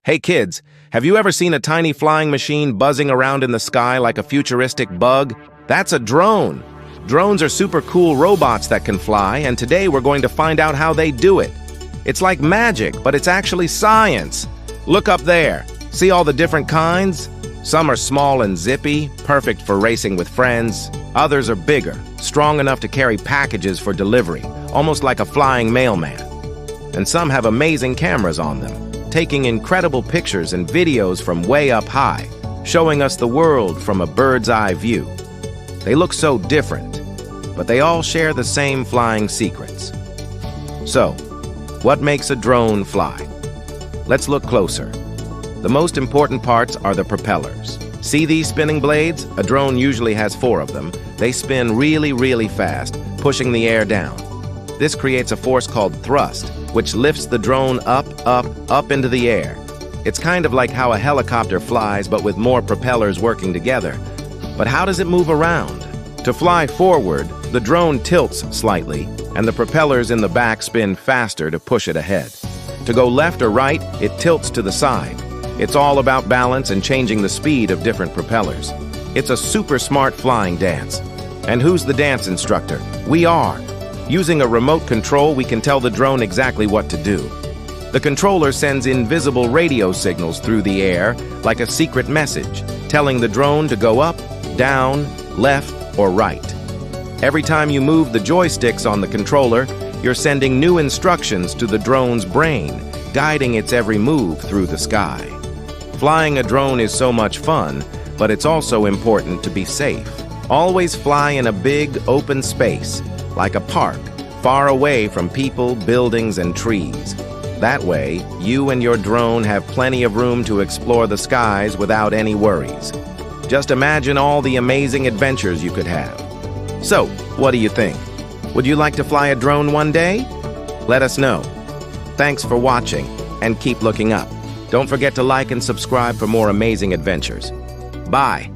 Hey kids, have you ever seen a tiny flying machine buzzing around in the sky like a futuristic bug? That's a drone. Drones are super cool robots that can fly, and today we're going to find out how they do it. It's like magic, but it's actually science. Look up there. See all the different kinds? Some are small and zippy, perfect for racing with friends. Others are bigger, strong enough to carry packages for delivery, almost like a flying mailman. And some have amazing cameras on them, taking incredible pictures and videos from way up high, showing us the world from a bird's eye view. They look so different, but they all share the same flying secrets. So, what makes a drone fly? Let's look closer. The most important parts are the propellers. See these spinning blades? A drone usually has 4 of them. They spin really fast, pushing the air down. This creates a force called thrust, which lifts the drone up into the air. It's kind of like how a helicopter flies, but with more propellers working together. But how does it move around? To fly forward, the drone tilts slightly, and the propellers in the back spin faster to push it ahead. To go left or right, it tilts to the side. It's all about balance and changing the speed of different propellers. It's a super smart flying dance. And who's the dance instructor? We are. Using a remote control, we can tell the drone exactly what to do. The controller sends invisible radio signals through the air like a secret message, telling the drone to go up, down, left, or right. Every time you move the joysticks on the controller, you're sending new instructions to the drone's brain, guiding its every move through the sky. Flying a drone is so much fun, but it's also important to be safe. Always fly in a big, open space, like a park, far away from people, buildings, and trees. That way, you and your drone have plenty of room to explore the skies without any worries. Just imagine all the amazing adventures you could have. So, what do you think? Would you like to fly a drone one day? Let us know. Thanks for watching, and keep looking up. Don't forget to like and subscribe for more amazing adventures. Bye.